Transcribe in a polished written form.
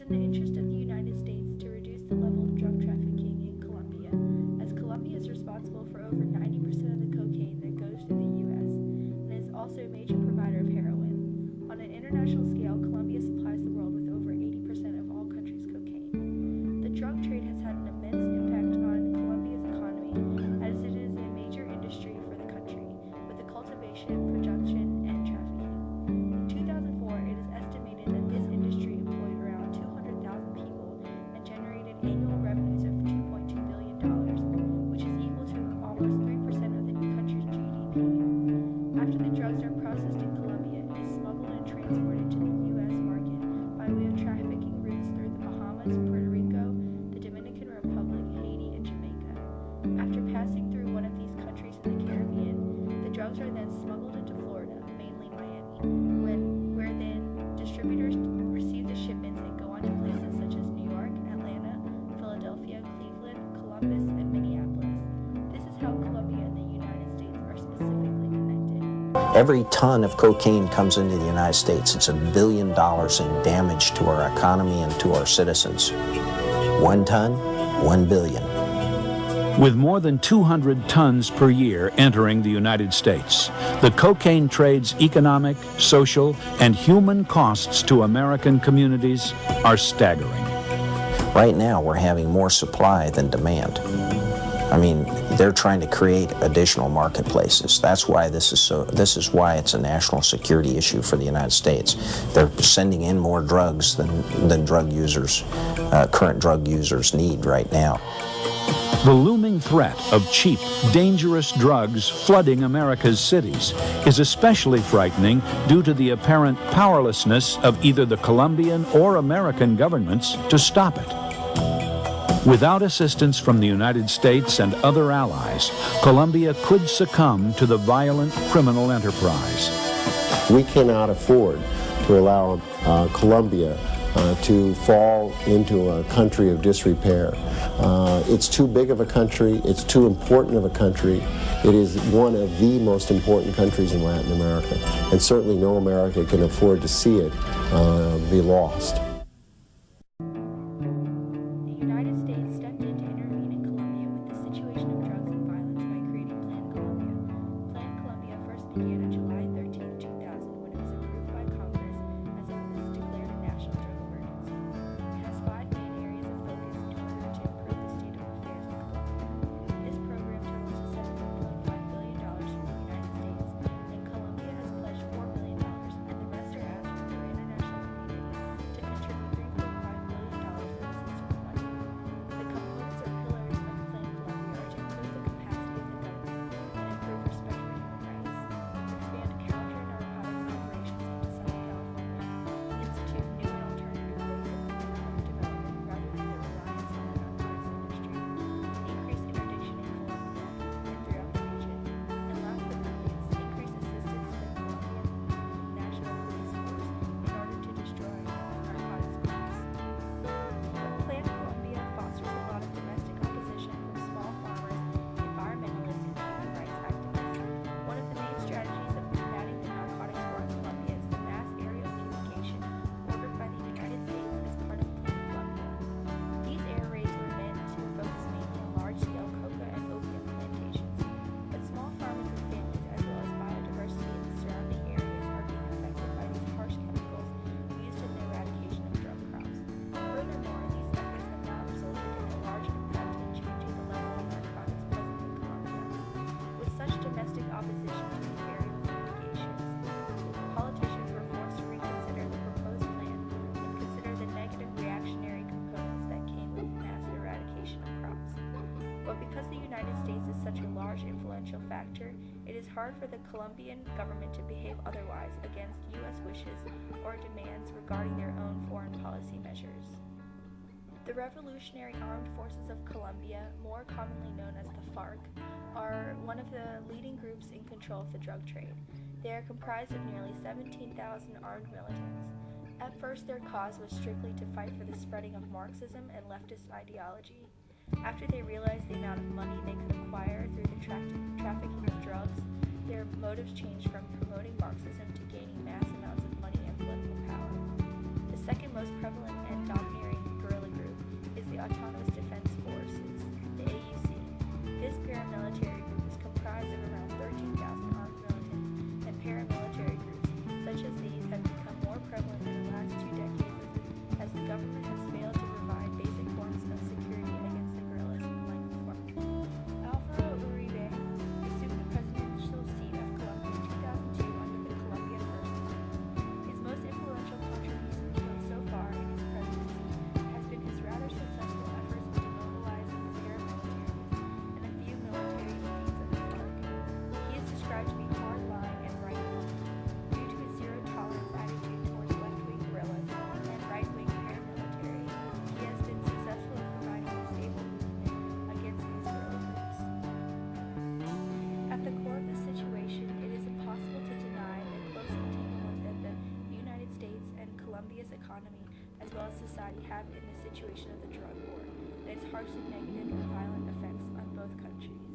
in the interest of the United States to reduce the level of drug trafficking in Colombia, as Colombia is responsible for over 90% of the cocaine that goes through the U.S. and is also a major provider of heroin. On an international scale, Colombia supplies the world with over 80% of all countries' cocaine. The drug trade has had an immense impact on Colombia's economy, as it is a major industry for the country, with the cultivation, production, and trafficking. In 2004, it is estimated that this industry employed around 200,000 people and generated annual revenues of $2.2 billion, which is equal to almost 3% of the country's GDP. After the drugs are processed in Colombia, it is smuggled and transported to the U.S. market by way of trafficking routes through the Bahamas, Puerto Rico, the Dominican Republic, Haiti, and Jamaica. After passing through one of these countries in the Caribbean, the drugs are then smuggled into Florida, mainly Miami, where then distributors receive the shipments and go on to places such as New York, Atlanta, Philadelphia, Cleveland, Columbus, and Minneapolis. This is how Colombia and the United States are specifically connected. Every ton of cocaine comes into the United States. It's $1 billion in damage to our economy and to our citizens. 1 ton, 1 billion. With more than 200 tons per year entering the United States, the cocaine trade's economic, social, and human costs to American communities are staggering. Right now, we're having more supply than demand. I mean, they're trying to create additional marketplaces. That's why this is why it's a national security issue for the United States. They're sending in more drugs than drug users, current drug users need right now. The looming threat of cheap, dangerous drugs flooding America's cities is especially frightening due to the apparent powerlessness of either the Colombian or American governments to stop it. Without assistance from the United States and other allies, Colombia could succumb to the violent criminal enterprise. We cannot afford to allow Colombia to fall into a country of disrepair. It's too big of a country, it's too important of a country. It is one of the most important countries in Latin America, and certainly no American can afford to see it be lost. The United States stepped in to intervene in Colombia with the situation of drugs and violence by creating Plan Colombia. Plan Colombia first began on July 13, 2000, when it was approved by Congress as it was declared a national drug emergency. It has 5 main areas of focus in order to improve the state of affairs in Colombia. This program totals to $7.5 billion from the United States, and Colombia has pledged $4 billion, and the rest are asked from the international community to contribute $3.5 billion of assistance money. The components or pillars of Plan Colombia are to improve the capacity of the government and improve respect for human rights, expand counter-narcotics operations into Southern California, institute new and alternative ways of economic development rather than the reliance on the narcotics industry, increase interdiction in Colombia and throughout the region, and last but not least, increase assistance to the Colombian National Police Force in order to destroy narcotics gangs. But Plan Colombia fosters a lot of domestic opposition from small farmers, environmentalists, and human rights activists. One of the main strategies of combating the narcotics war in Colombia is the mass aerial communication ordered by the United States as part of Plan Colombia. These air raids were meant to focus mainly on large-scale coca and opium plantations, but small farmers and families as well as biodiversity in the surrounding areas are being affected by these harsh chemicals used in the eradication of drug crops. Furthermore, these efforts have now resulted in a large impact in changing the level of narcotics present in Colombia. With such domestic opposition to these aerial communications, politicians were forced to reconsider the proposed plan and consider the negative reactionary components that came with mass eradication of crops. But because the United States is such a large influential factor, it is hard for the Colombian government to behave otherwise against U.S. wishes or demands regarding their own foreign policy measures. The Revolutionary Armed Forces of Colombia, more commonly known as the FARC, are one of the leading groups in control of the drug trade. They are comprised of nearly 17,000 armed militants. At first, their cause was strictly to fight for the spreading of Marxism and leftist ideology. After they realized the amount of money they could acquire through the trafficking of drugs, their motives changed from promoting Marxism to gaining mass amounts of money and political power. The second most prevalent and dominant society have in the situation of the drug war, and its harshly negative and violent effects on both countries.